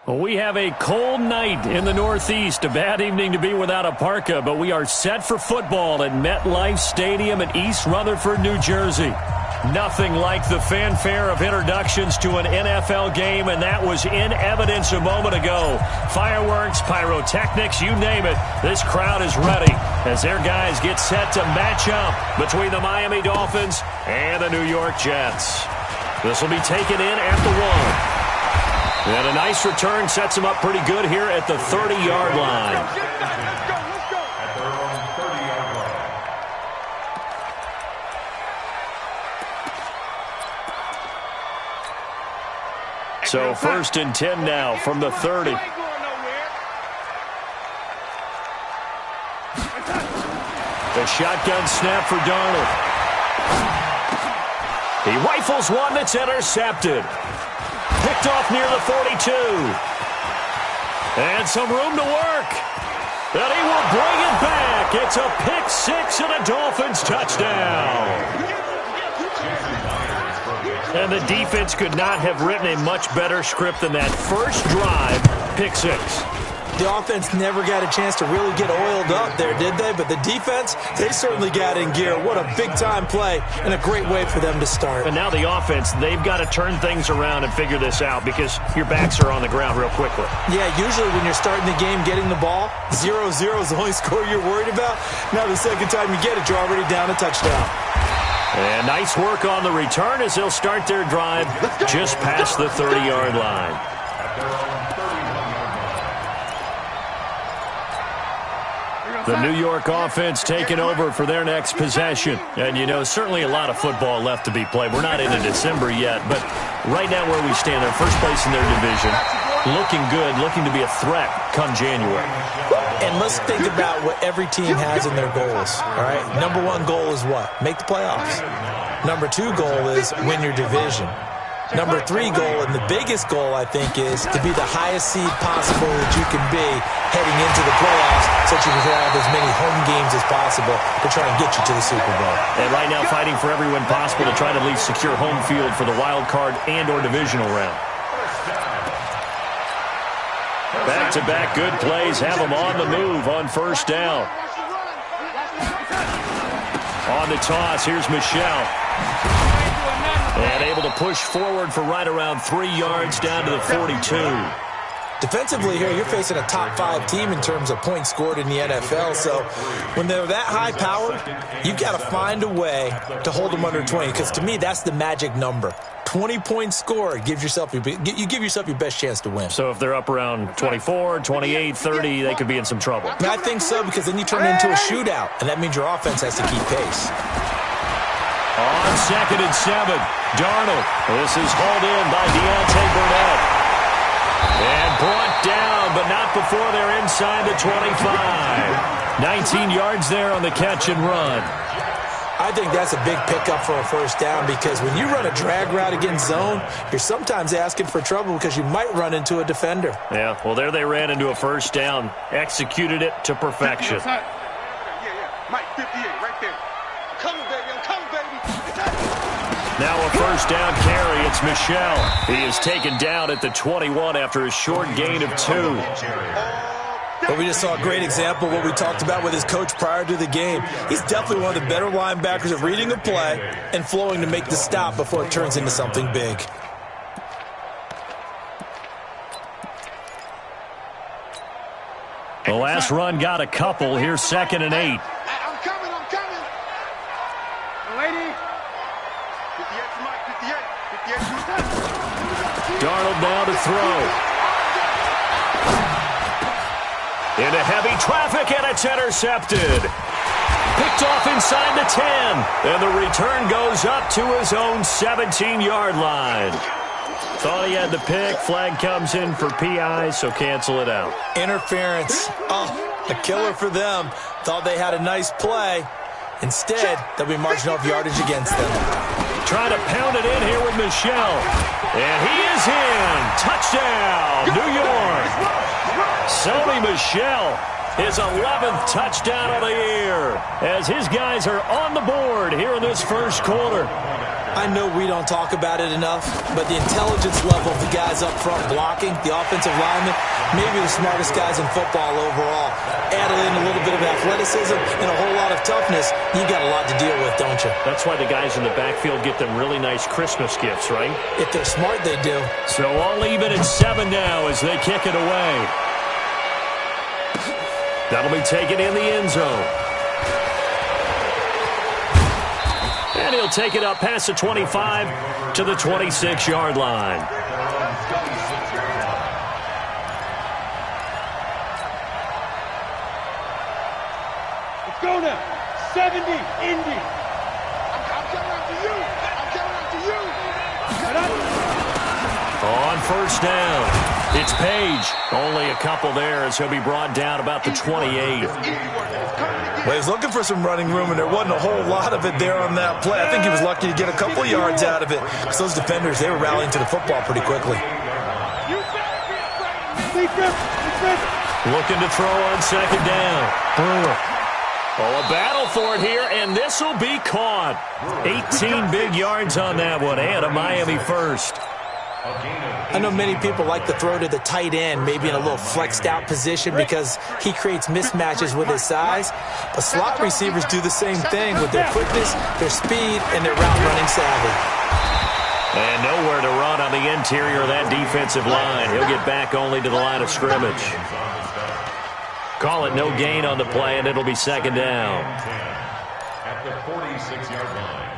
Well, we have a cold night in the Northeast. A bad evening to be without a parka, but we are set for football at MetLife Stadium in East Rutherford, New Jersey. Nothing like the fanfare of introductions to an NFL game, and that was in evidence a moment ago. Fireworks, pyrotechnics, you name it. This crowd is ready as their guys get set to match up between the Miami Dolphins and the New York Jets. This will be taken in at the 1. And a nice return sets him up pretty good here at the 30-yard line. So 1st and 10 now from the 30. The shotgun snap for Darnold. He rifles one that's intercepted. Picked off near the 42. And some room to work. And he will bring it back. It's a pick six and a Dolphins touchdown. And the defense could not have written a much better script than that first drive, pick six. The offense never got a chance to really get oiled up there, did they? But the defense, they certainly got in gear. What a big-time play and a great way for them to start. And now the offense, they've got to turn things around and figure this out because your backs are on the ground real quickly. Yeah, usually when you're starting the game getting the ball, 0-0 is the only score you're worried about. Now the second time you get it, you're already down a touchdown. And nice work on the return as they'll start their drive just past the 30-yard line. The New York offense taking over for their next possession. And, you know, certainly a lot of football left to be played. We're not into December yet, but right now where we stand, they're first place in their division. Looking good, looking to be a threat come January. And let's think about what every team has in their goals, all right? Number one goal is what? Make the playoffs. Number two goal is win your division. Number three goal, and the biggest goal, I think, is to be the highest seed possible that you can be heading into the playoffs so that you can have as many home games as possible to try and get you to the Super Bowl. And right now fighting for every win possible to try to at least secure home field for the wild card and or divisional round. Back-to-back good plays have them on the move on first down. On the toss, here's Michel. And able to push forward for right around 3 yards down to the 42. Defensively here, you're facing a top 5 team in terms of points scored in the NFL. So when they're that high powered, you've got to find a way to hold them under 20. Because to me, that's the magic number. 20 points scored, you give yourself your best chance to win. So if they're up around 24, 28, 30, they could be in some trouble. I think so, because then you turn it into a shootout, and that means your offense has to keep pace. On 2nd and 7, Darnold. This is hauled in by Deontay Burnett. And brought down, but not before they're inside the 25. 19 yards there on the catch and run. I think that's a big pickup for a first down, because when you run a drag route against zone, you're sometimes asking for trouble because you might run into a defender. Yeah, well, there they ran into a first down. Executed it to perfection. Mike, 58, right there. Coming, baby. I'm coming, baby. Now a first down carry. It's Michel. He is taken down at the 21 after a short gain of 2. But we just saw a great example of what we talked about with his coach prior to the game. He's definitely one of the better linebackers at reading a play and flowing to make the stop before it turns into something big. The last run got a couple. Here's 2nd and 8. I'm coming. Lady. 58 to Mike, 58 to Mike. Darnold now to throw. Into heavy traffic, and it's intercepted. Picked off inside the 10. And the return goes up to his own 17-yard line. Thought he had the pick. Flag comes in for PI, so cancel it out. Interference. Oh, a killer for them. Thought they had a nice play. Instead, they'll be marching off yardage against them. Trying to pound it in here with Michel. And he is in. Touchdown, New York. Sony Michel his 11th touchdown of the year, as his guys are on the board here in this first quarter. I know we don't talk about it enough, but the intelligence level of the guys up front blocking, the offensive linemen, maybe the smartest guys in football overall. Add in a little bit of athleticism and a whole lot of toughness, you got a lot to deal with, don't you? That's why the guys in the backfield get them really nice Christmas gifts, right? If they're smart, they do. So all even at 7 now as they kick it away. That'll be taken in the end zone. And he'll take it up past the 25 to the 26-yard line. Let's go now. 70, Indy. I'm coming after you. I'm coming after you. Get up. On first down, it's Page. Only a couple there as he'll be brought down about the 28. Well, he was looking for some running room, and there wasn't a whole lot of it there on that play. I think he was lucky to get a couple yards out of it, because those defenders, they were rallying to the football pretty quickly. Looking to throw on second down. Brewer. Oh, a battle for it here, and this will be caught. 18 big yards on that one, and a Miami first. I know many people like to throw to the tight end, maybe in a little flexed out position because he creates mismatches with his size. But slot receivers do the same thing with their quickness, their speed, and their route running savvy. And nowhere to run on the interior of that defensive line. He'll get back only to the line of scrimmage. Call it no gain on the play, and it'll be second down. At the 46-yard line.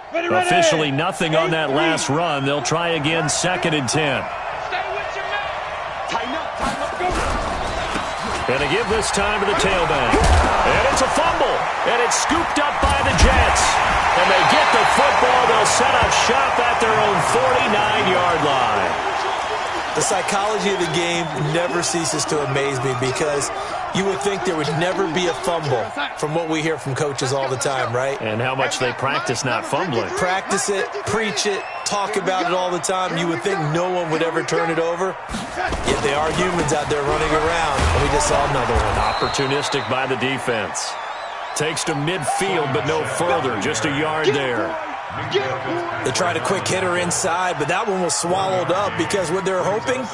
Officially nothing on that last run. They'll try again, second and 10. Stay with your man. Tighten up, go. And to give this time to the tailback. And it's a fumble. And it's scooped up by the Jets. And they get the football. They'll set up shop at their own 49-yard line. The psychology of the game never ceases to amaze me because you would think there would never be a fumble from what we hear from coaches all the time, right? And how much they practice not fumbling. Practice it, preach it, talk about it all the time. You would think no one would ever turn it over. Yet they are humans out there running around, and we just saw another one. Opportunistic by the defense. Takes to midfield, but no further. Just a yard there. They tried a quick hitter inside, but that one was swallowed up because what they're hoping,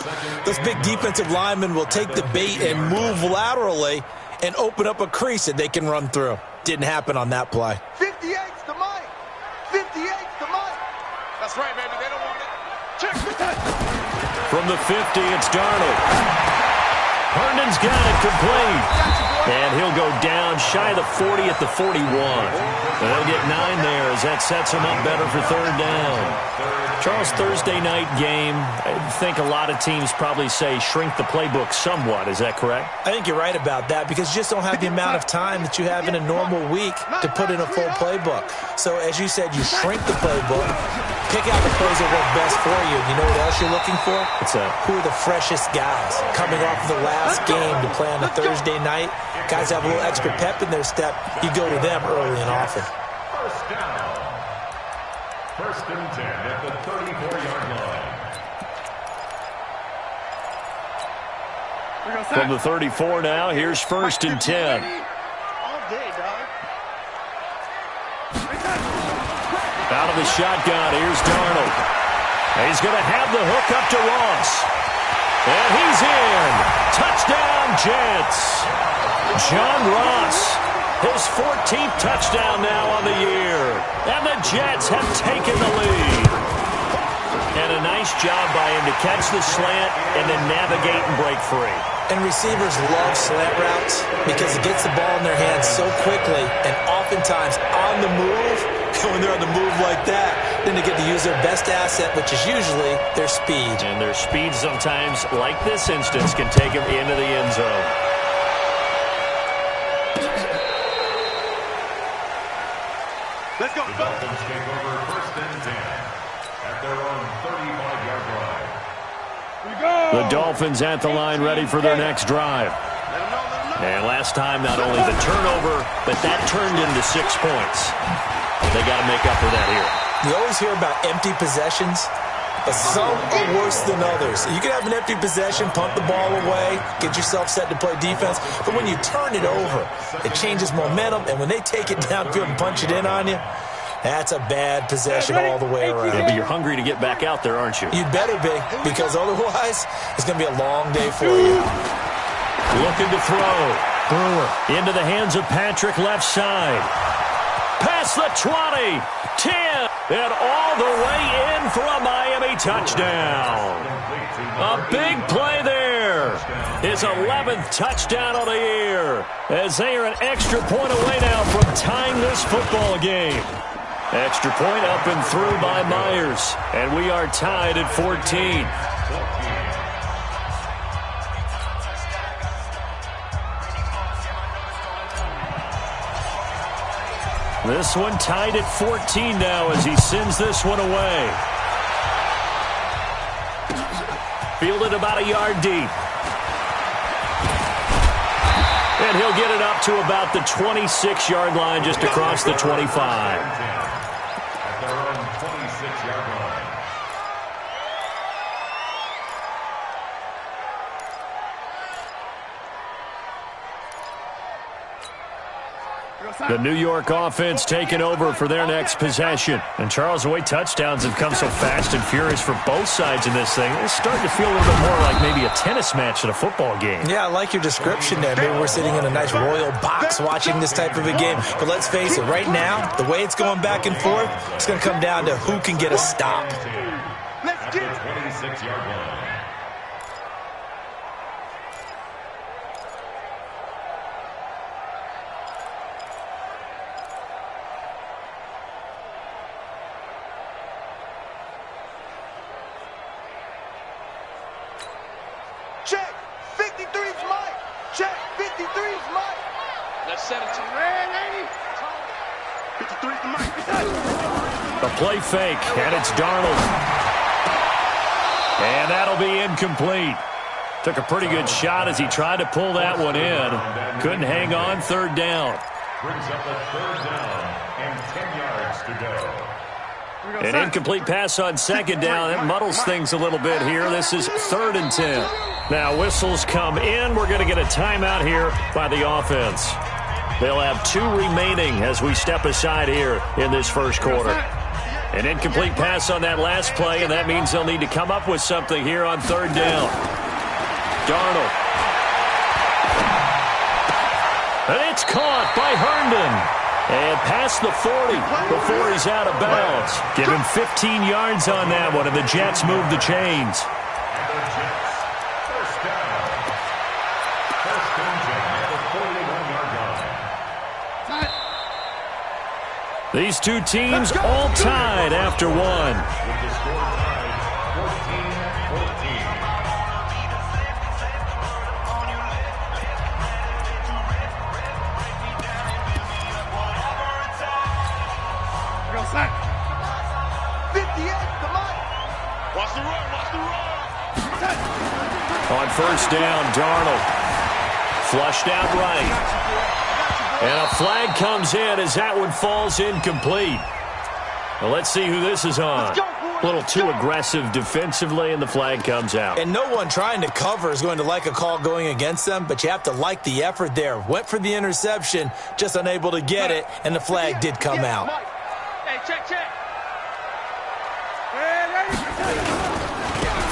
those big defensive linemen will take the bait and move laterally and open up a crease that they can run through. Didn't happen on that play. 58's the Mike. 58's the Mike. That's right, baby. They don't want it. Check the touch. From the 50, it's Darnold. Herndon's got it complete. And he'll go down shy of the 40 at the 41. And they'll get 9 there as that sets him up better for third down. Charles, Thursday night game, I think a lot of teams probably say shrink the playbook somewhat. Is that correct? I think you're right about that because you just don't have the amount of time that you have in a normal week to put in a full playbook. So as you said, you shrink the playbook, pick out the plays that work best for you. You know what else you're looking for? What's that? Who are the freshest guys coming off of the last game to play on a Thursday night? Guys have a little extra pep in their step. You go to them early and often. First down. First and 10 at the 34-yard line. From the 34 now, here's first and 10. All day, dog. Out of the shotgun, here's Darnold. He's going to have the hook up to Ross. And he's in. Touchdown, Jets. John Ross, his 14th touchdown now on the year. And the Jets have taken the lead. And a nice job by him to catch the slant and then navigate and break free. And receivers love slant routes because it gets the ball in their hands so quickly and oftentimes on the move. When they're on the move like that, then they get to use their best asset, which is usually their speed. And their speed sometimes, like this instance, can take them into the end zone. Let's go. The Dolphins take over first and 10 at their own 35-yard line. We go. The Dolphins at the line ready for their next drive. And last time, not only the turnover, but that turned into 6 points. They got to make up for that here. You always hear about empty possessions. but some are worse than others. You can have an empty possession, pump the ball away, get yourself set to play defense, but when you turn it over, it changes momentum, and when they take it downfield and punch it in on you, that's a bad possession all the way around. Yeah, but you're hungry to get back out there, aren't you? You'd better be, because otherwise, it's going to be a long day for you. Looking to throw. Brewer into the hands of Patrick left side. Past the 20, 10, and all the way in for a Miami touchdown. A big play there. His 11th touchdown of the year, as they are an extra point away now from tying this football game. Extra point up and through by Myers, and we are tied at 14. This one tied at 14 now as he sends this one away. Fielded about a yard deep. And he'll get it up to about the 26-yard line, just across the 25. At their own 26-yard line. The New York offense taking over for their next possession. And Charles, the way touchdowns have come so fast and furious for both sides in this thing, it's starting to feel a little bit more like maybe a tennis match than a football game. Yeah, I like your description there. Maybe we're sitting in a nice royal box watching this type of a game. But let's face it, right now, the way it's going back and forth, it's going to come down to who can get a stop. Let's get 26-yard line. Check. 53's Mike. Check. 53's Mike. Let's set it to red, lady. 53's the Mike. The play fake, and it's Darnold. And that'll be incomplete. Took a pretty good shot as he tried to pull that one in. Couldn't hang on, third down. Brings up a third down and 10 yards to go. An incomplete pass on second down. That muddles things a little bit here. This is 3rd and 10. Now whistles come in. We're going to get a timeout here by the offense. They'll have 2 remaining as we step aside here in this first quarter. An incomplete pass on that last play, and that means they'll need to come up with something here on 3rd down. Darnold. And it's caught by Herndon. And past the 40 before he's out of bounds. Give him 15 yards on that one, and the Jets move the chains. And the Jets, first down. First and 10 at the 41-yard line. These two teams all tied after one. With the score tied 14-14. Sack. 58, come on. Watch the run, watch the run. On first down, Darnold. Flushed out right. And a flag comes in as that one falls incomplete. Well, let's see who this is on. A little too aggressive defensively, and the flag comes out. And no one trying to cover is going to like a call going against them, but you have to like the effort there. Went for the interception, just unable to get it, and the flag did come out. Hey, check.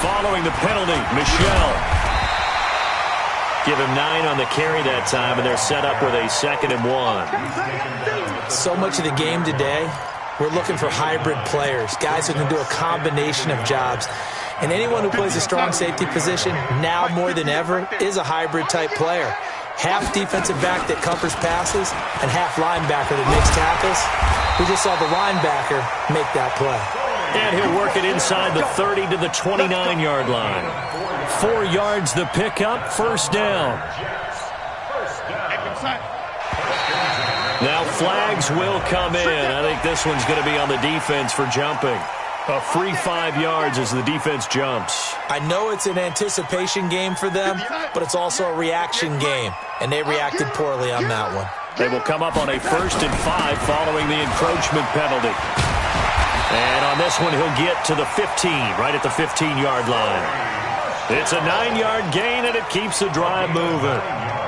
Following the penalty, Michel. Give him 9 on the carry that time, and they're set up with a 2nd and 1. So much of the game today, we're looking for hybrid players, guys who can do a combination of jobs. And anyone who plays a strong safety position, now more than ever, is a hybrid type player. Half defensive back that covers passes, and half linebacker that makes tackles. We just saw the linebacker make that play. And he'll work it inside the 30 to the 29-yard line. 4 yards the pickup, first down. Now flags will come in. I think this one's going to be on the defense for jumping. A free 5 yards as the defense jumps. I know it's an anticipation game for them, but it's also a reaction game, and they reacted poorly on that one. They will come up on a 1st and 5 following the encroachment penalty. And on this one, he'll get to the 15, right at the 15-yard line. It's a 9-yard gain, and it keeps the drive moving.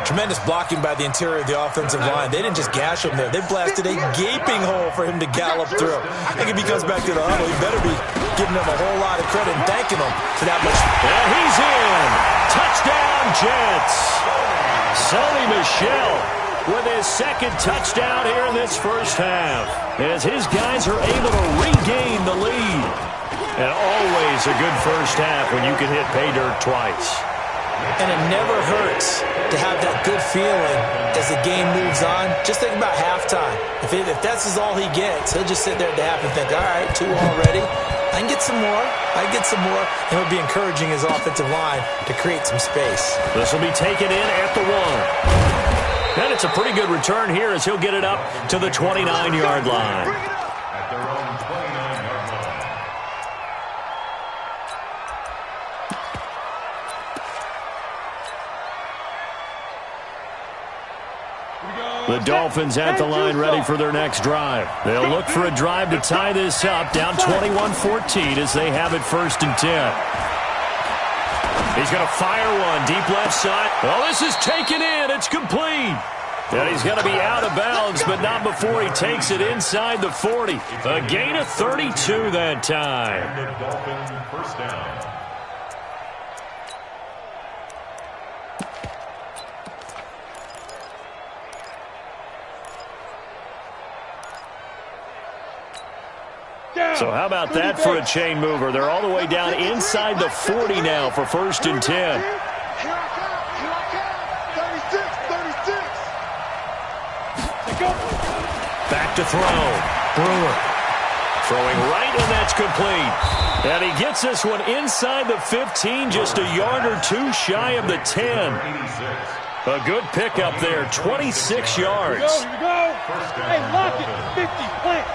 Tremendous blocking by the interior of the offensive line. They didn't just gash him there. They blasted a gaping hole for him to gallop through. I think if he comes back to the huddle, he better be giving them a whole lot of credit and thanking them for that much. And he's in. Touchdown, Jets. Sony Michel with his second touchdown here in this first half, as his guys are able to regain the lead. And always a good first half when you can hit pay dirt twice. And it never hurts to have that good feeling as the game moves on. Just think about halftime. If that's all he gets, he'll just sit there at the half and think, all right, 2 already. I can get some more. I can get some more. And he'll be encouraging his offensive line to create some space. This will be taken in at the 1. And it's a pretty good return here as he'll get it up to the 29-yard line. At their own 29-yard line. The Dolphins at the line ready for their next drive. They'll look for a drive to tie this up, down 21-14 as they have it 1st and 10. He's going to fire one deep left side. Oh, this is taken in. It's complete. And he's going to be out of bounds, but not before he takes it inside the 40. A gain of 32 that time. And the Dolphins first down. So how about that for a chain mover? They're all the way down inside the 40 now for 1st and 10. Here I come. 36. Back to throw. Brewer throwing right, and that's complete. And he gets this one inside the 15, just a yard or 2 shy of the 10. A good pickup there, 26 yards. Here we go. Hey, lock it. 50, plant.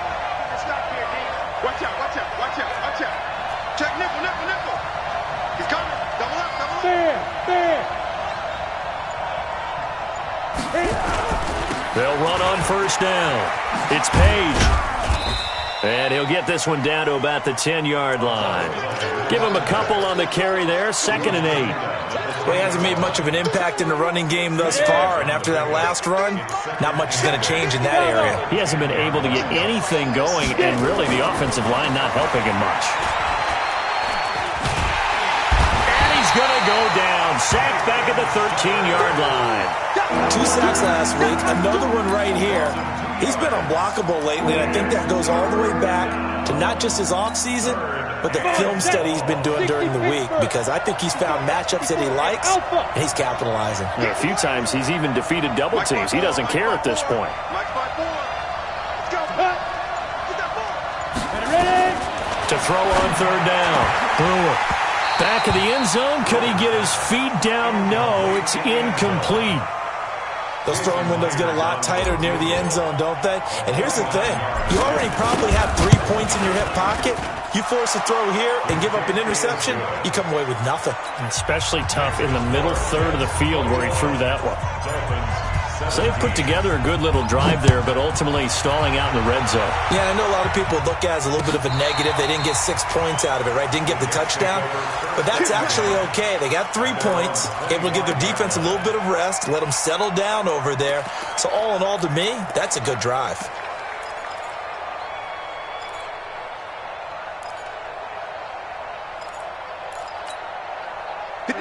Watch out, watch out, watch out, watch out. Check nickel, nickel, nickel. He's coming. Double up, double up. There. They'll run on 1st down. It's Page. And he'll get this one down to about the 10-yard line. Give him a couple on the carry there, 2nd and 8. Well, he hasn't made much of an impact in the running game thus far, and after that last run, not much is going to change in that area. He hasn't been able to get anything going, and really the offensive line not helping him much. And he's going to go down. Sacked back at the 13-yard line. 2 sacks last week, another one right here. He's been unblockable lately, and I think that goes all the way back to not just his offseason, but the film study he's been doing during the week, because I think he's found matchups that he likes, and he's capitalizing. A few times he's even defeated double teams. He doesn't care at this point. To throw on 3rd down. Brewer. Back of the end zone. Could he get his feet down? No, it's incomplete. Those throwing windows get a lot tighter near the end zone, don't they? And here's the thing. You already probably have 3 points in your hip pocket. You force a throw here and give up an interception, you come away with nothing. Especially tough in the middle third of the field where he threw that one. So they've put together a good little drive there, but ultimately stalling out in the red zone. Yeah, I know a lot of people look at it as a little bit of a negative. They didn't get 6 points out of it, right? Didn't get the touchdown. But that's actually okay. They got 3 points, able to give their defense a little bit of rest, let them settle down over there. So all in all, to me, that's a good drive.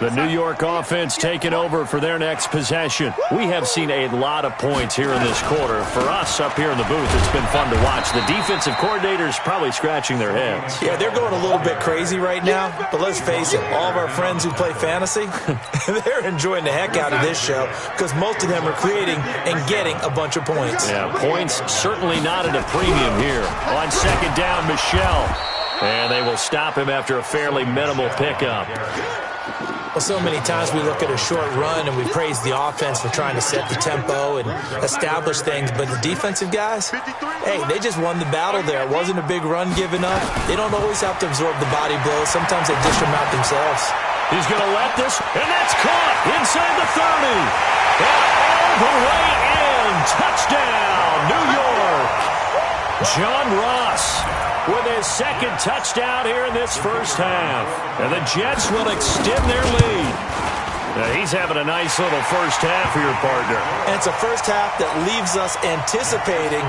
The New York offense taking over for their next possession. We have seen a lot of points here in this quarter. For us up here in the booth, it's been fun to watch. The defensive coordinators probably scratching their heads. Yeah, they're going a little bit crazy right now, but let's face it, all of our friends who play fantasy, they're enjoying the heck out of this show because most of them are creating and getting a bunch of points. Yeah, points certainly not at a premium here. On 2nd down, Michel. And they will stop him after a fairly minimal pickup. Well, so many times we look at a short run and we praise the offense for trying to set the tempo and establish things, but the defensive guys, hey, they just won the battle there. It wasn't a big run given up. They don't always have to absorb the body blows. Sometimes they dish them out themselves. He's going to let this, and that's caught inside the 30. And all the way in. Touchdown, New York. John Ross with his second touchdown here in this first half. And the Jets will extend their lead. Now, he's having a nice little first half for your partner. And it's a first half that leaves us anticipating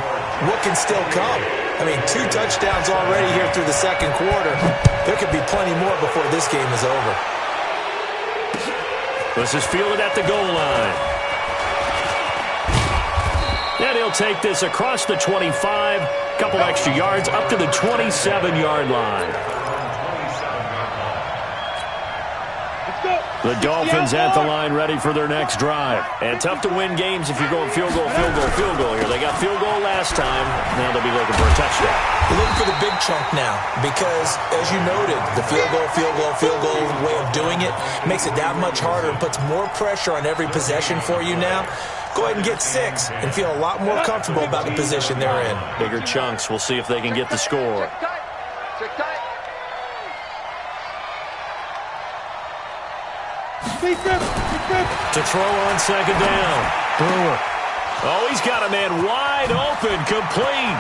what can still come. I mean, 2 touchdowns already here through the second quarter. There could be plenty more before this game is over. This is fielded at the goal line. And he'll take this across the 25, couple extra yards up to the 27-yard line. The Dolphins at the line ready for their next drive. And tough to win games if you're going field goal, field goal, field goal here. They got field goal last time. Now they'll be looking for a touchdown. They're looking for the big chunk now because, as you noted, the field goal way of doing it makes it that much harder and puts more pressure on every possession for you now. Go ahead and get 6 and feel a lot more comfortable about the position they're in. Bigger chunks. We'll see if they can get the score. To throw on second down. Brewer. Oh, he's got a man wide open, complete.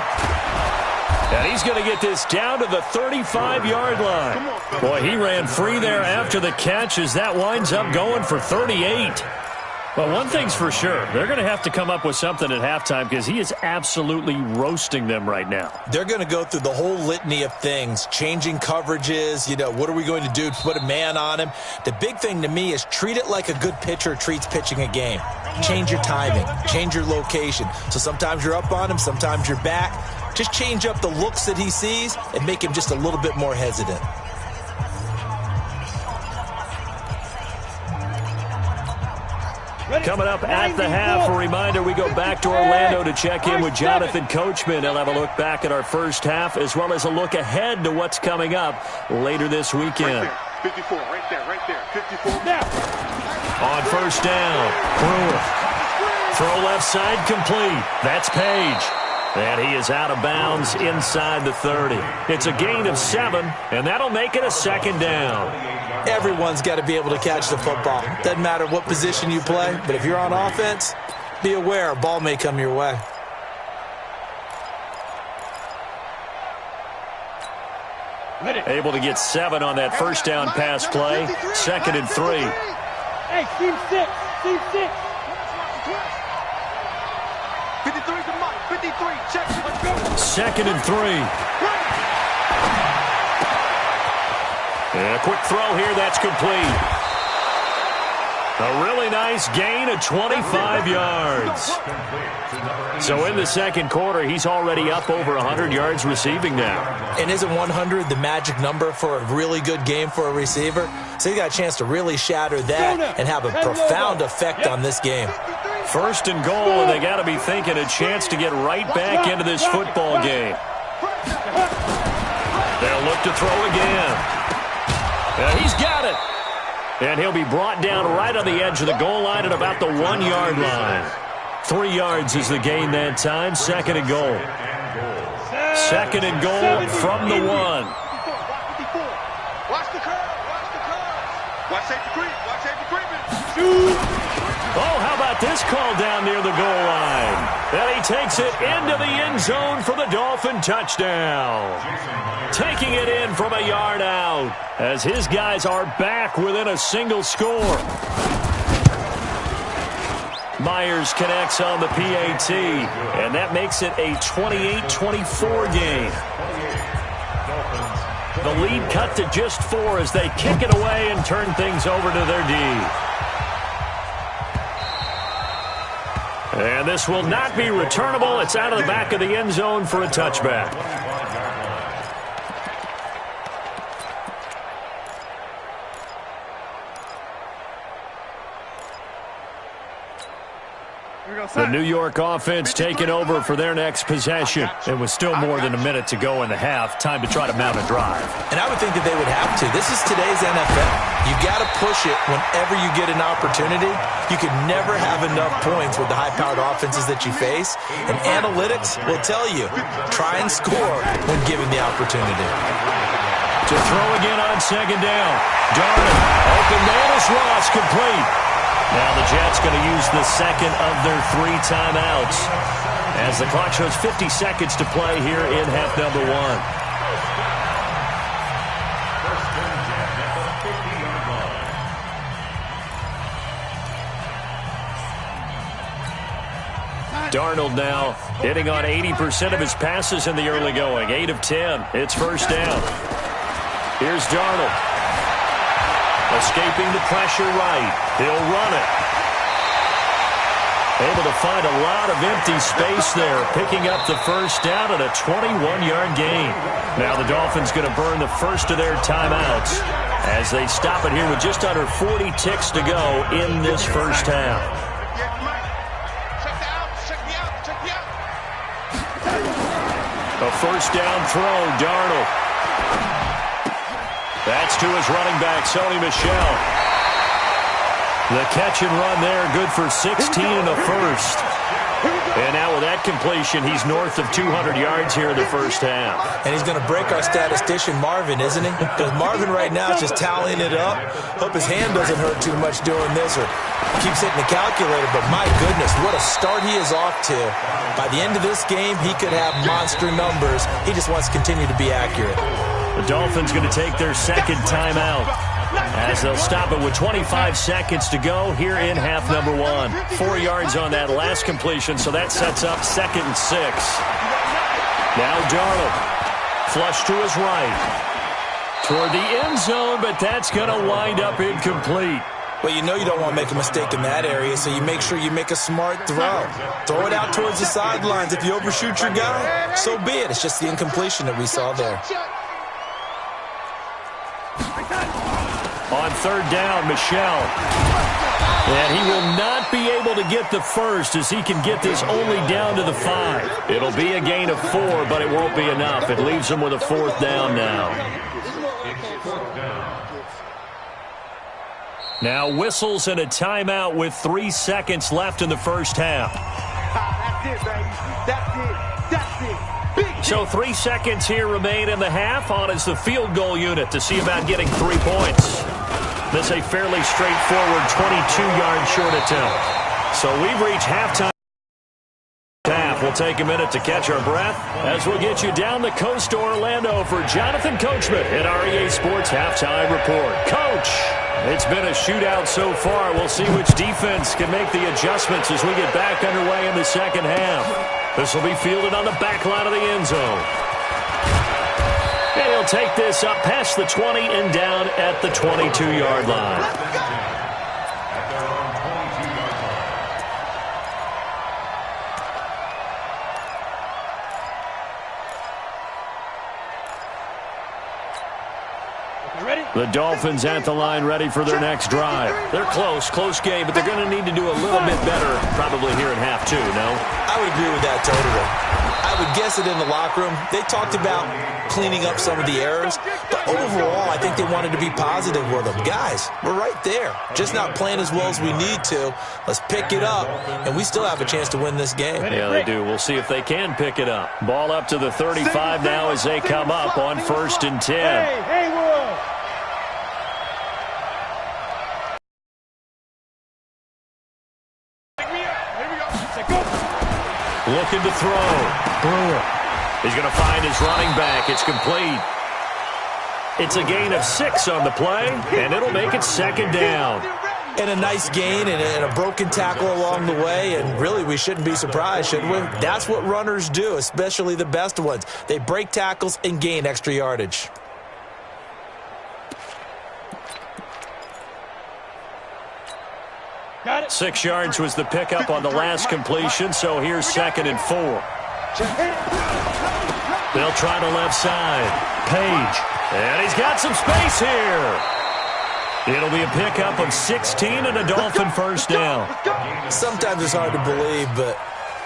And he's going to get this down to the 35-yard line. Boy, he ran free there after the catch as that winds up going for 38. But one thing's for sure, they're going to have to come up with something at halftime because he is absolutely roasting them right now. They're going to go through the whole litany of things, changing coverages, what are we going to do to put a man on him? The big thing to me is treat it like a good pitcher treats pitching a game. Change your timing, change your location. So sometimes you're up on him, sometimes you're back. Just change up the looks that he sees and make him just a little bit more hesitant. Coming up at the half, a reminder, we go back to Orlando to check in with Jonathan Coachman. He'll have a look back at our first half as well as a look ahead to what's coming up later this weekend. Right there, 54, right there, 54. On first down, Brewer. Throw left side complete. That's Page. And he is out of bounds inside the 30. It's a gain of 7, and that'll make it a second down. Everyone's got to be able to catch the football. Doesn't matter what position you play, but if you're on offense, be aware a ball may come your way. Able to get 7 on that first down pass play. 2nd and 3. Hey, team 6. Team 6. 53's the mark. 53. Check. Let's go. 2nd and 3. And a quick throw here, that's complete. A really nice gain of 25 yards. So in the second quarter, he's already up over 100 yards receiving now. And isn't 100 the magic number for a really good game for a receiver? So he got a chance to really shatter that and have a profound effect on this game. 1st and goal, and they got to be thinking a chance to get right back into this football game. They'll look to throw again. He's got it. And he'll be brought down right on the edge of the goal line at about the 1-yard line. 3 yards is the gain that time. 2nd and goal. 2nd and goal from the 1. Watch the curve. Watch the curve. Watch safety creep. Watch safety creeping. Oh, how about this call down near the goal line? And he takes it into the end zone for the Dolphin touchdown. Taking it in from a yard out as his guys are back within a single score. Myers connects on the PAT, and that makes it a 28-24 game. The lead cut to just 4 as they kick it away and turn things over to their D. And this will not be returnable. It's out of the back of the end zone for a touchback. The New York offense taking over for their next possession. And with still more than a minute to go in the half, time to try to mount a drive. And I would think that they would have to. This is today's NFL. You got to push it whenever you get an opportunity. You can never have enough points with the high-powered offenses that you face. And analytics will tell you, try and score when given the opportunity. To throw again on second down. Darnold, open man is Ross, complete. Now the Jets going to use the second of their 3 timeouts as the clock shows 50 seconds to play here in half number 1. Darnold now hitting on 80% of his passes in the early going. 8 of 10. It's first down. Here's Darnold. Escaping the pressure right. He'll run it. Able to find a lot of empty space there, picking up the first down at a 21-yard gain. Now the Dolphins going to burn the first of their timeouts as they stop it here with just under 40 ticks to go in this first half. A first down throw, Darnold. That's to his running back, Sony Michel. The catch and run there, good for 16 and a first. And now with that completion, he's north of 200 yards here in the first half. And he's going to break our statistician Marvin, isn't he? Because Marvin right now is just tallying it up. Hope his hand doesn't hurt too much doing this or keeps hitting the calculator. But my goodness, what a start he is off to. By the end of this game, he could have monster numbers. He just wants to continue to be accurate. The Dolphins going to take their second timeout as they'll stop it with 25 seconds to go here in half number 1. 4 yards on that last completion, so that sets up 2nd and 6. Now Darnold, flush to his right. Toward the end zone, but that's going to wind up incomplete. Well, you know you don't want to make a mistake in that area, so you make sure you make a smart throw. Throw it out towards the sidelines. If you overshoot your guy, so be it. It's just the incompletion that we saw there. On third down, Michel. And he will not be able to get the first as he can get this only down to the 5. It'll be a gain of 4, but it won't be enough. It leaves him with a 4th down now. Now whistles and a timeout with 3 seconds left in the first half. That's it, baby. That's it. That's it. So 3 seconds here remain in the half. On is the field goal unit to see about getting 3 points. This a fairly straightforward 22-yard short attempt. So we've reached halftime. We'll take a minute to catch our breath as we'll get you down the coast to Orlando for Jonathan Coachman at REA Sports Halftime Report. Coach, it's been a shootout so far. We'll see which defense can make the adjustments as we get back underway in the second half. This will be fielded on the back line of the end zone. And he'll take this up past the 20 and down at the 22-yard line. The Dolphins at the line ready for their next drive. They're close game, but they're going to need to do a little bit better probably here in half 2, no? I would agree with that totally. I would guess it in the locker room. They talked about cleaning up some of the errors, but overall I think they wanted to be positive with them. Guys, we're right there. Just not playing as well as we need to. Let's pick it up, and we still have a chance to win this game. Yeah, they do. We'll see if they can pick it up. Ball up to the 35 now as they come up on 1st and 10. Hey, Haywood! Looking to throw. Brewer. He's going to find his running back. It's complete. It's a gain of 6 on the play, and it'll make it 2nd down. And a nice gain and a broken tackle along the way, and really we shouldn't be surprised, should we? That's what runners do, especially the best ones. They break tackles and gain extra yardage. Got it. 6 yards was the pickup on the last completion, so here's 2nd and 4. They'll try the left side. Page. And he's got some space here. It'll be a pickup of 16 and a Dolphin first down. Sometimes it's hard to believe, but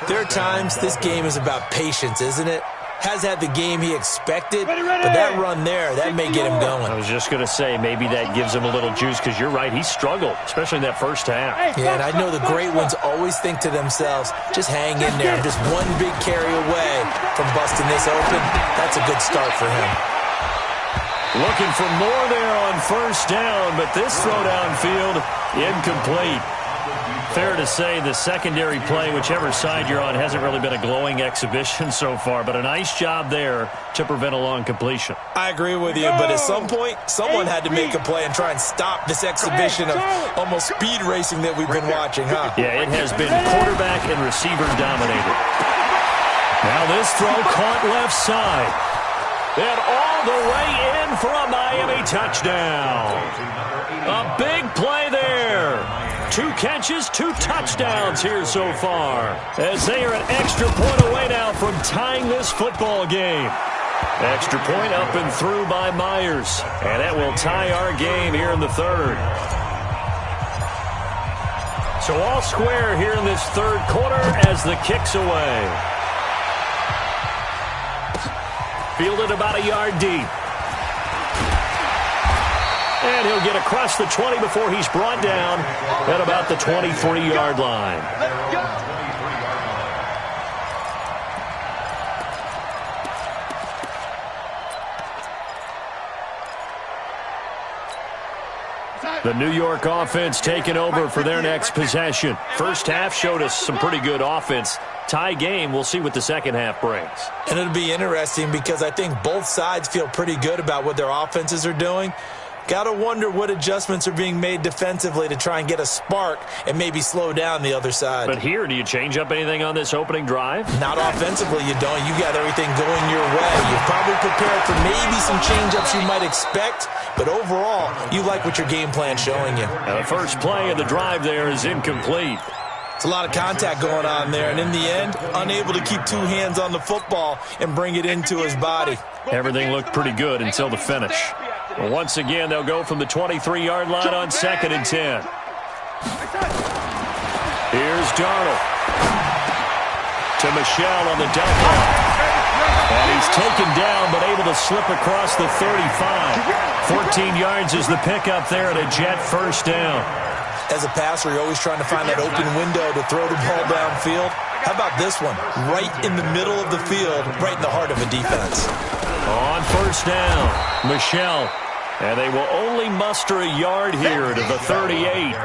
there are times this game is about patience, isn't it? Has had the game he expected, but that run there, that may get him going. I was just going to say, maybe that gives him a little juice, because you're right, he struggled, especially in that first half. Yeah, and I know the great ones always think to themselves, just hang in there. I'm just one big carry away from busting this open. That's a good start for him. Looking for more there on first down, but this throw downfield, incomplete. Fair to say the secondary play, whichever side you're on, hasn't really been a glowing exhibition so far, but a nice job there to prevent a long completion. I agree with you, but at some point, someone had to make a play and try and stop this exhibition of almost speed racing that we've been watching, huh? Yeah, it has been quarterback and receiver dominated. Now this throw caught left side. And all the way in for a Miami touchdown. A big play there. 2 catches, 2 touchdowns here so far, as they are an extra point away now from tying this football game. Extra point up and through by Myers, and that will tie our game here in the third. So all square here in this third quarter as the kick's away. Fielded about a yard deep. And he'll get across the 20 before he's brought down at about the 23-yard line. Let's go. The New York offense taking over for their next possession. First half showed us some pretty good offense. Tie game, we'll see what the second half brings. And it'll be interesting because I think both sides feel pretty good about what their offenses are doing. Got to wonder what adjustments are being made defensively to try and get a spark and maybe slow down the other side. But here, do you change up anything on this opening drive? Not offensively, you don't. You got everything going your way. You're probably prepared for maybe some change-ups you might expect, but overall, you like what your game plan's showing you. Now, the first play of the drive there is incomplete. It's a lot of contact going on there, and in the end, unable to keep 2 hands on the football and bring it into his body. Everything looked pretty good until the finish. Well, once again, they'll go from the 23-yard line on 2nd and 10. Here's Darnold to Michel on the dump off. And he's taken down but able to slip across the 35. 14 yards is the pickup there at a Jet first down. As a passer, you're always trying to find that open window to throw the ball downfield. How about this one? Right in the middle of the field, right in the heart of a defense. On first down, Michel. And they will only muster a yard here to the 38.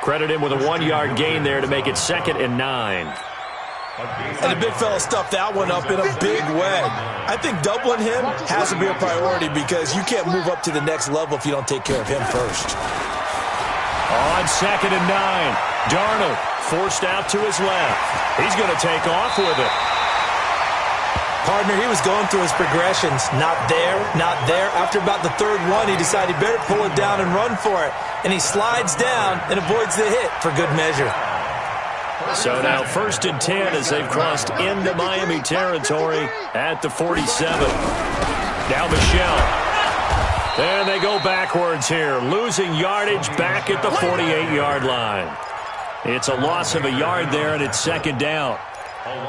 Credit him with a 1-yard gain there to make it 2nd and 9. And the big fella stuffed that one up in a big way. I think doubling him has to be a priority because you can't move up to the next level if you don't take care of him first. On 2nd and 9, Darnold forced out to his left. He's going to take off with it. Partner, he was going through his progressions. Not there, not there. After about the 3rd one, he decided he better pull it down and run for it. And he slides down and avoids the hit for good measure. So now 1st and 10 as they've crossed into Miami territory at the 47. Now Michel. And they go backwards here, losing yardage back at the 48-yard line. It's a loss of a yard there, and it's 2nd down.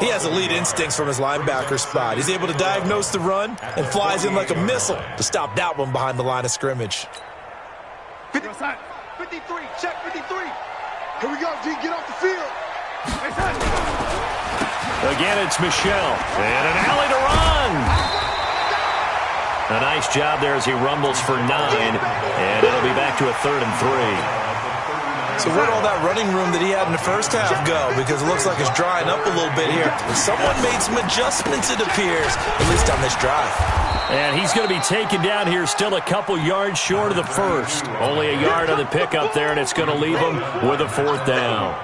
He has elite instincts from his linebacker spot. He's able to diagnose the run and flies in like a missile to stop that one behind the line of scrimmage. 53, check 53. Here we go, G, get off the field. Again, it's Michel. And an alley to run. A nice job there as he rumbles for 9. And it'll be back to a 3rd and 3. So where'd all that running room that he had in the first half go? Because it looks like it's drying up a little bit here. Someone made some adjustments, it appears, at least on this drive. And he's going to be taken down here still a couple yards short of the first. Only a yard on the pickup there, and it's going to leave him with a 4th down.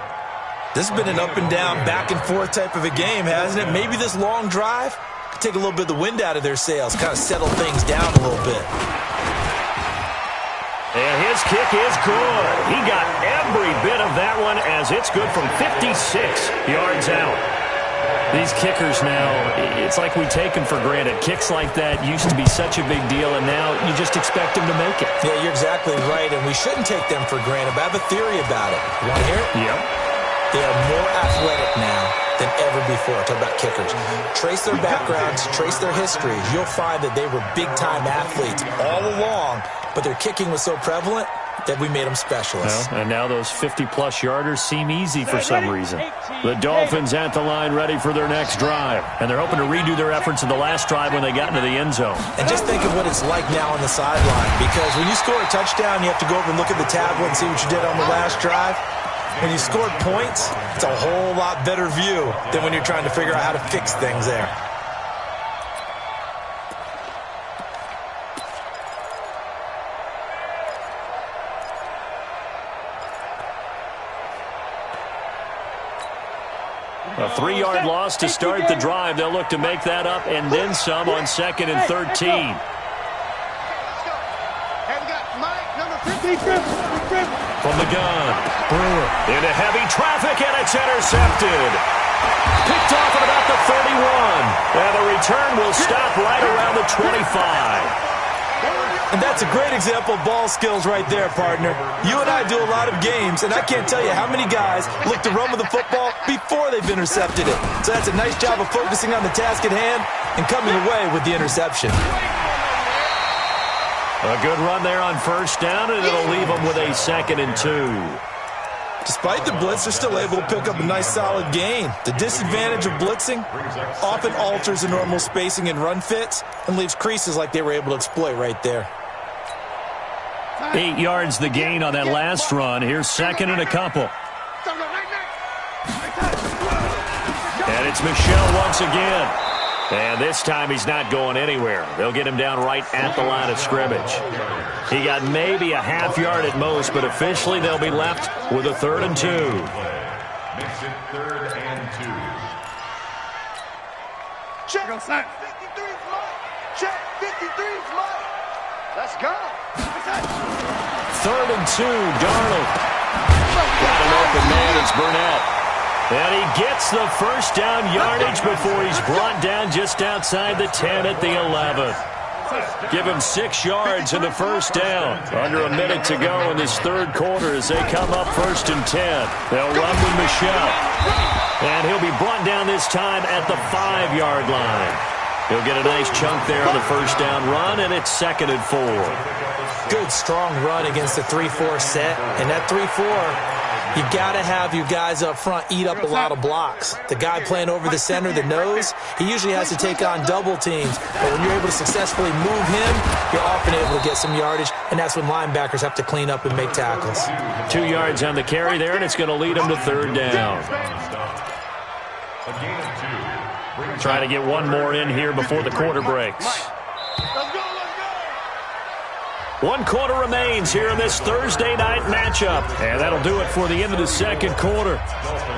This has been an up and down, back and forth type of a game, hasn't it? Maybe this long drive could take a little bit of the wind out of their sails, kind of settle things down a little bit. And his kick is good. He got every bit of that one as it's good from 56 yards out. These kickers now, it's like we take them for granted. Kicks like that used to be such a big deal, and now you just expect them to make it. Yeah, you're exactly right, and we shouldn't take them for granted, but I have a theory about it. You want to hear it? Yep. They are more athletic now than ever before. Talk about kickers. Trace their backgrounds, trace their histories. You'll find that they were big-time athletes all along, but their kicking was so prevalent that we made them specialists. Well, and now those 50-plus yarders seem easy for some reason. The Dolphins at the line ready for their next drive, and they're hoping to redo their efforts in the last drive when they got into the end zone. And just think of what it's like now on the sideline, because when you score a touchdown, you have to go over and look at the tablet and see what you did on the last drive. When you scored points, it's a whole lot better view than when you're trying to figure out how to fix things there. A 3-yard loss to start the drive. They'll look to make that up and then some on 2nd and 13. From the gun, Brewer into heavy traffic, and it's intercepted. Picked off at about the 31. And the return will stop right around the 25. And that's a great example of ball skills right there, partner. You and I do a lot of games, and I can't tell you how many guys look to run with the football before they've intercepted it. So that's a nice job of focusing on the task at hand and coming away with the interception. A good run there on 1st down, and it'll leave them with a 2nd and 2. Despite the blitz, they're still able to pick up a nice solid gain. The disadvantage of blitzing often alters the normal spacing and run fits and leaves creases like they were able to exploit right there. 8 yards the gain on that last run. Here's 2nd and a couple. And it's Michel once again. And this time he's not going anywhere. They'll get him down right at the line of scrimmage. He got maybe a half yard at most, but officially they'll be left with a 3rd and 2. Makes it 3rd and 2. Check. 53's mine. Check. 53's mine. Let's go. 3rd and 2, Darnold. Got an open man, it's Burnett. And he gets the 1st down yardage before he's brought down just outside the 10 at the 11. Give him 6 yards in the 1st down. Under a minute to go in this 3rd quarter as they come up 1st and 10. They'll run with Michel. And he'll be brought down this time at the 5-yard line. He'll get a nice chunk there on the 1st down run, and it's 2nd and 4. Good, strong run against the 3-4 set. And that 3-4... you got to have your guys up front eat up a lot of blocks. The guy playing over the center, the nose, he usually has to take on double teams. But when you're able to successfully move him, you're often able to get some yardage, and that's when linebackers have to clean up and make tackles. 2 yards on the carry there, and it's going to lead them to 3rd down. Trying to get one more in here before the quarter breaks. 1 quarter remains here in this Thursday night matchup. And that'll do it for the end of the 2nd quarter.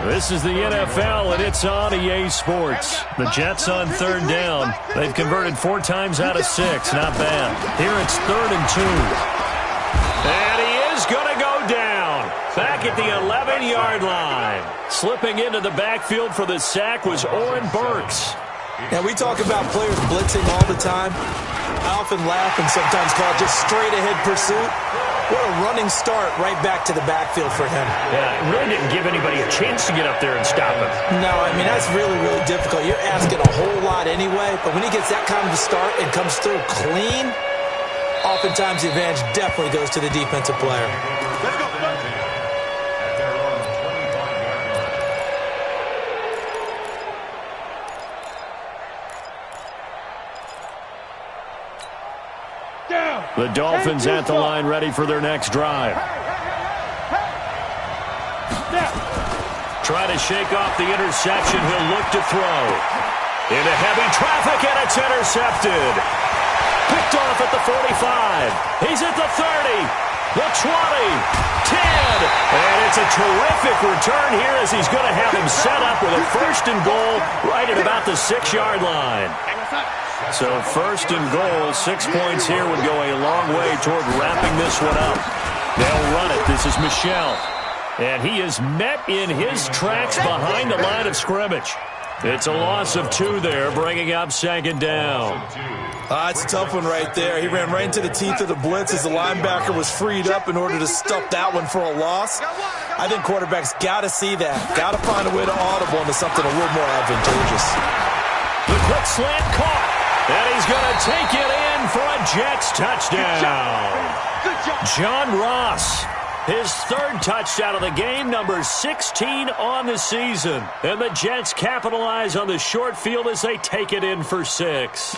This is the NFL, and it's on EA Sports. The Jets on 3rd down. They've converted 4 times out of 6. Not bad. Here it's 3rd and 2. And he is going to go down. Back at the 11-yard line. Slipping into the backfield for the sack was Oren Burks. Now, we talk about players blitzing all the time. I often laugh and sometimes call it just straight-ahead pursuit. What a running start right back to the backfield for him. Yeah, it really didn't give anybody a chance to get up there and stop him. No, I mean, that's really, really difficult. You're asking a whole lot anyway, but when he gets that kind of a start and comes through clean, oftentimes the advantage definitely goes to the defensive player. Let's go. The Dolphins at the line ready for their next drive. Try to shake off the interception. He'll look to throw. Into heavy traffic, and it's intercepted. Picked off at the 45. He's at the 30, the 20, 10. And it's a terrific return here as he's going to have him set up with a 1st and goal right at about the 6-yard line. So 1st and goal, 6 points here would go a long way toward wrapping this one up. They'll run it. This is Michel. And he is met in his tracks behind the line of scrimmage. It's a loss of 2 there, bringing up 2nd down. It's a tough one right there. He ran right into the teeth of the blitz as the linebacker was freed up in order to stuff that one for a loss. I think quarterbacks got to see that. Got to find a way to audible into something a little more advantageous. The quick slant caught. And he's going to take it in for a Jets touchdown. John Ross, his 3rd touchdown of the game, number 16 on the season. And the Jets capitalize on the short field as they take it in for 6.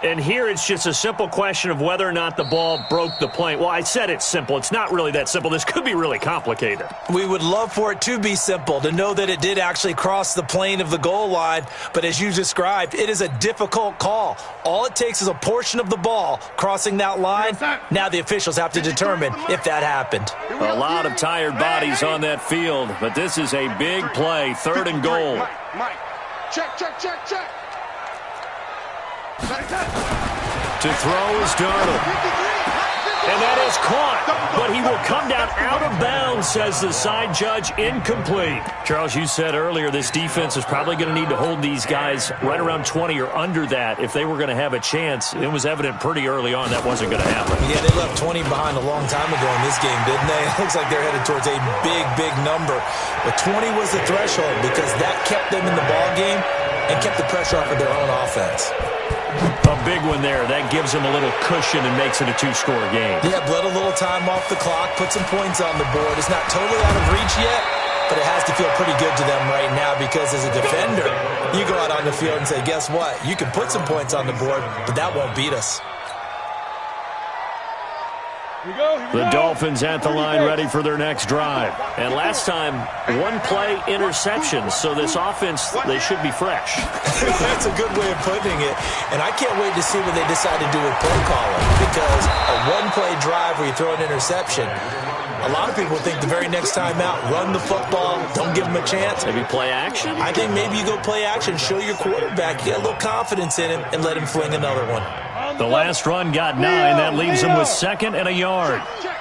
And here it's just a simple question of whether or not the ball broke the plane. Well, I said it's simple. It's not really that simple. This could be really complicated. We would love for it to be simple, to know that it did actually cross the plane of the goal line. But as you described, it is a difficult call. All it takes is a portion of the ball crossing that line. Now the officials have to determine if that happened. A lot of tired bodies on that field, but this is a big play, 3rd and goal. Mike. Check. To throw is Darnold. And that is caught, but he will come down out of bounds, says the side judge, incomplete. Charles, you said earlier this defense is probably going to need to hold these guys right around 20 or under that if they were going to have a chance. It was evident pretty early on that wasn't going to happen. Yeah, they left 20 behind a long time ago in this game, didn't they? It looks like they're headed towards a big number. But 20 was the threshold because that kept them in the ball game and kept the pressure off of their own offense. A big one there. That gives them a little cushion and makes it a 2-score game. Yeah, bled a little time off the clock, put some points on the board. It's not totally out of reach yet, but it has to feel pretty good to them right now because as a defender, you go out on the field and say, guess what? You can put some points on the board, but that won't beat us. The Dolphins at the line ready for their next drive. And last time, 1-play interception, so this offense, they should be fresh. That's a good way of putting it. And I can't wait to see what they decide to do with play calling because a 1-play drive where you throw an interception, a lot of people think the very next time out, run the football, don't give them a chance. Maybe play action? I think maybe you go play action, show your quarterback, get a little confidence in him, and let him fling another one. The last run got 9. That leaves him with 2nd and a yard. Check.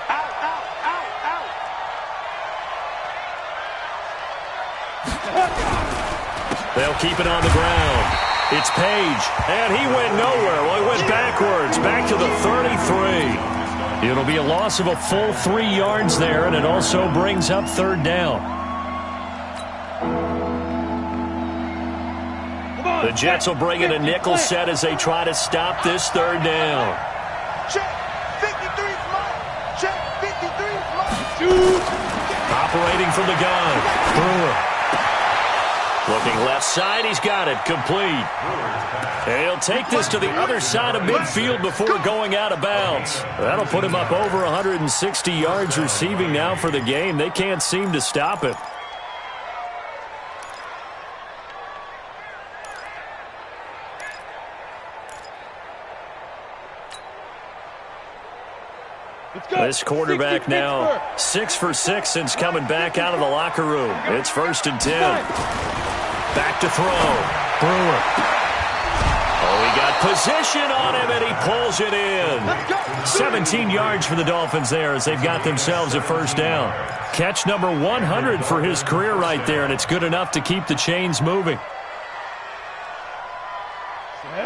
Out. They'll keep it on the ground. It's Page, and he went nowhere. Well, he went backwards, back to the 33. It'll be a loss of a full 3 yards there, and it also brings up 3rd down. The Jets will bring in a nickel set as they try to stop this 3rd down. Check. 53 is mine. Check. 53 is mine. Operating from the gun. Brewer. Looking left side. He's got it. Complete. And he'll take this to the other side of midfield before going out of bounds. That'll put him up over 160 yards receiving now for the game. They can't seem to stop it. This quarterback now 6 for 6 since coming back out of the locker room. It's 1st and 10. Back to throw. Brewer. Oh, he got position on him, and he pulls it in. 17 yards for the Dolphins there as they've got themselves a 1st down. Catch number 100 for his career right there, and it's good enough to keep the chains moving.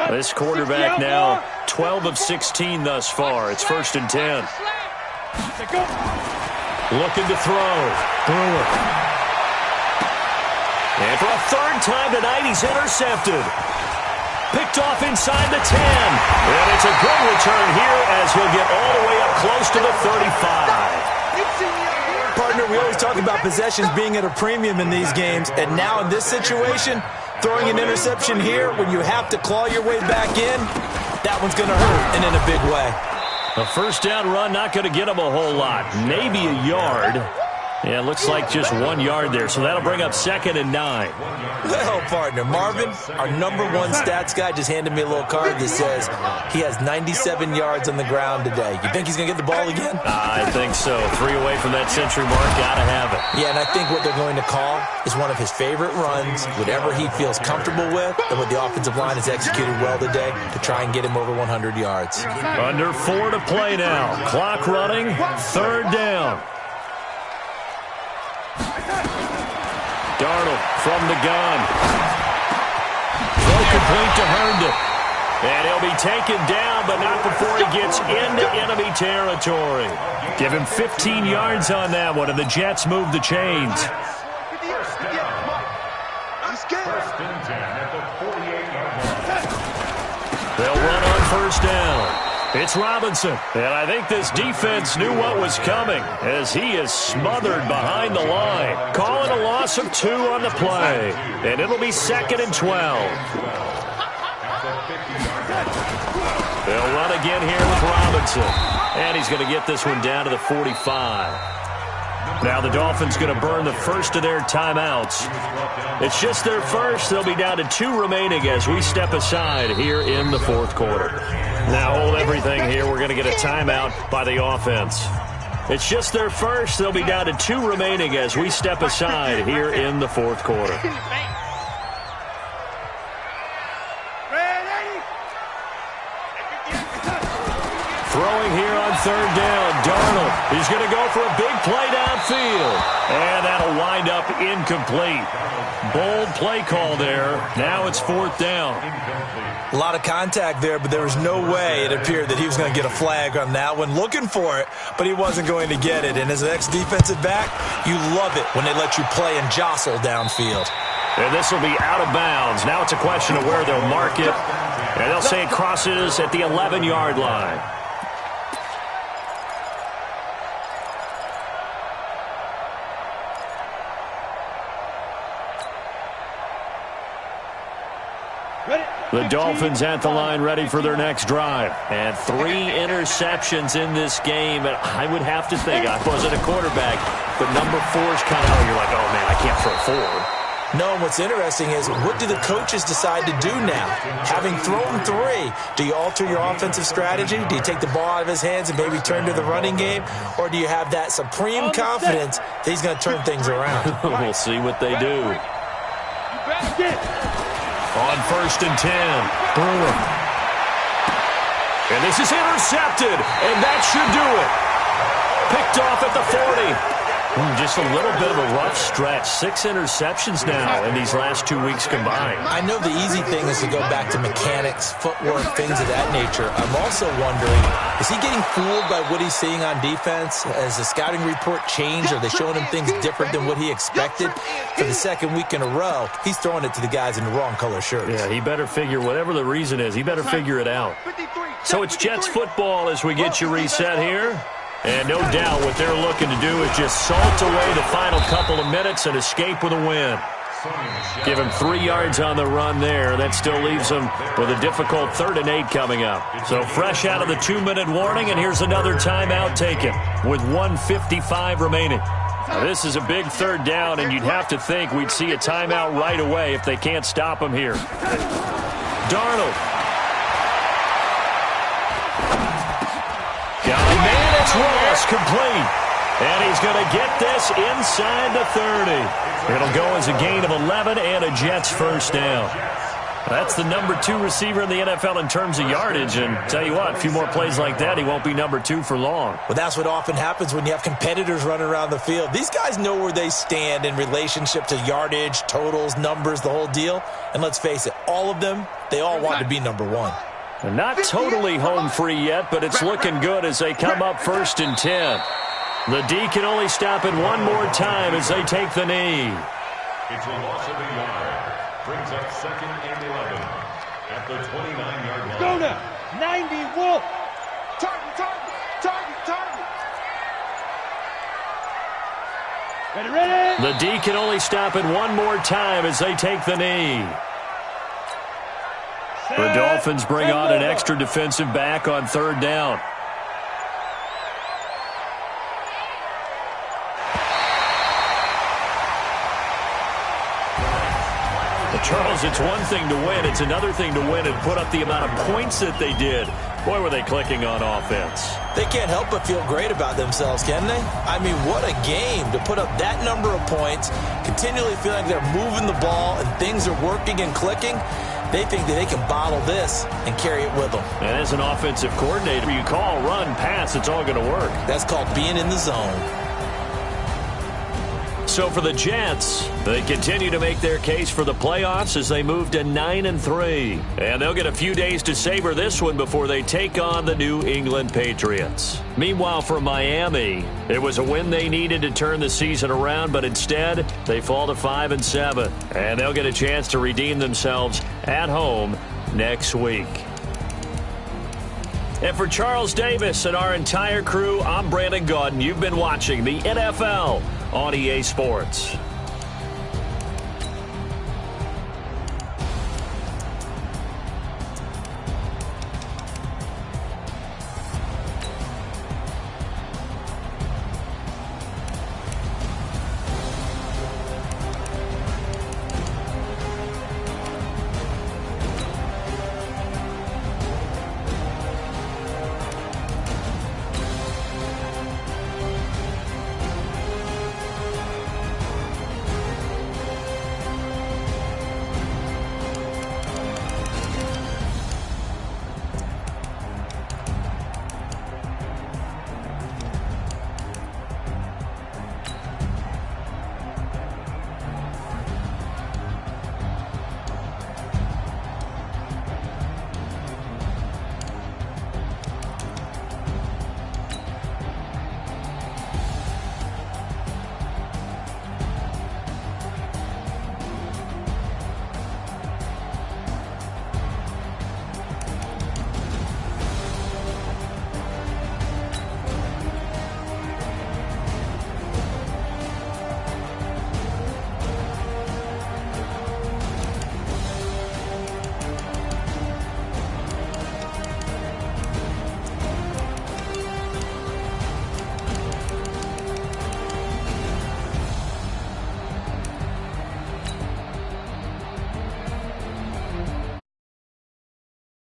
This quarterback now 12 of 16 thus far. It's 1st and 10. Looking to throw. Brewer. And for a 3rd time tonight, he's intercepted. Picked off inside the 10. And it's a good return here as he'll get all the way up close to the 35. Partner, we always talk about possessions being at a premium in these games, and now in this situation, throwing an interception here when you have to claw your way back in, that one's going to hurt, and in a big way. A 1st down run, not going to get him a whole lot. Maybe a yard. Yeah, it looks like just 1 yard there, so that'll bring up 2nd and 9. Well, partner, Marvin, our number 1 stats guy, just handed me a little card that says he has 97 yards on the ground today. You think he's going to get the ball again? I think so. 3 away from that century mark. Got to have it. Yeah, and I think what they're going to call is one of his favorite runs, whatever he feels comfortable with, and what the offensive line has executed well today to try and get him over 100 yards. Under 4 to play now. Clock running. 3rd down. Darnold from the gun. Throw complete to Herndon. And he'll be taken down, but not before he gets into enemy territory. Give him 15 yards on that one, and the Jets move the chains. They'll run on 1st down. It's Robinson, and I think this defense knew what was coming as he is smothered behind the line. Calling a loss of 2 on the play, and it'll be 2nd and 12. They'll run again here with Robinson. And he's going to get this one down to the 45. Now the Dolphins going to burn the first of their timeouts. It's just their first. They'll be down to 2 remaining as we step aside here in the fourth quarter. Now hold everything here. We're going to get a timeout by the offense. It's just their first. They'll be down to 2 remaining as we step aside here in the fourth quarter. Throwing here on third down, Darnold. He's going to go for a big play downfield. And that'll wind up incomplete. Bold play call there. Now it's fourth down. A lot of contact there, but there was no way it appeared that he was going to get a flag on that one. Looking for it, but he wasn't going to get it. And as an ex-defensive back, you love it when they let you play and jostle downfield. And this will be out of bounds. Now it's a question of where they'll mark it. And they'll say it crosses at the 11-yard line. The Dolphins at the line ready for their next drive. And 3 interceptions in this game. And I would have to think, I wasn't a quarterback, but number 4 is kind of how you're like, oh, man, I can't throw forward. No, and what's interesting is, what do the coaches decide to do now? Having thrown 3, do you alter your offensive strategy? Do you take the ball out of his hands and maybe turn to the running game? Or do you have that supreme confidence that he's going to turn things around? We'll see what they do. On first and 10, Brewer. And this is intercepted, and that should do it. Picked off at the 40. Just a little bit of a rough stretch. 6 interceptions now in these last 2 weeks combined. I know the easy thing is to go back to mechanics, footwork, things of that nature. I'm also wondering, is he getting fooled by what he's seeing on defense? Has the scouting report changed? Are they showing him things different than what he expected? For the second week in a row, he's throwing it to the guys in the wrong color shirts. Yeah, he better figure, whatever the reason is, he better figure it out. So it's Jets football as we get you reset here. And no doubt what they're looking to do is just salt away the final couple of minutes and escape with a win. Give him 3 yards on the run there. That still leaves him with a difficult 3rd and 8 coming up. So fresh out of the 2-minute warning, and here's another timeout taken with 1:55 remaining. Now, this is a big 3rd down, and you'd have to think we'd see a timeout right away if they can't stop him here. Darnold. It's Ross complete. And he's going to get this inside the 30. It'll go as a gain of 11 and a Jets first down. That's the number 2 receiver in the NFL in terms of yardage. And tell you what, a few more plays like that, he won't be number 2 for long. Well, that's what often happens when you have competitors running around the field. These guys know where they stand in relationship to yardage, totals, numbers, the whole deal. And let's face it, all of them, they all want to be number 1. They're not totally home free yet, but it's looking good as they come up first and 10. The D can only stop it one more time as they take the knee. It's a loss of a yard. Brings up 2nd and 11 at the 29-yard line. Go now. 90, Wolf. Target. Ready. The D can only stop it one more time as they take the knee. The Dolphins bring on an extra defensive back on 3rd down. Charles, it's one thing to win. It's another thing to win and put up the amount of points that they did. Boy, were they clicking on offense. They can't help but feel great about themselves, can they? I mean, what a game to put up that number of points, continually feeling like they're moving the ball and things are working and clicking. They think that they can bottle this and carry it with them. And as an offensive coordinator, you call, run, pass, it's all going to work. That's called being in the zone. So for the Jets, they continue to make their case for the playoffs as they move to 9-3. And they'll get a few days to savor this one before they take on the New England Patriots. Meanwhile, for Miami, it was a win they needed to turn the season around, but instead, they fall to 5-7. And they'll get a chance to redeem themselves at home next week. And for Charles Davis and our entire crew, I'm Brandon Gaudin. You've been watching the NFL on EA Sports.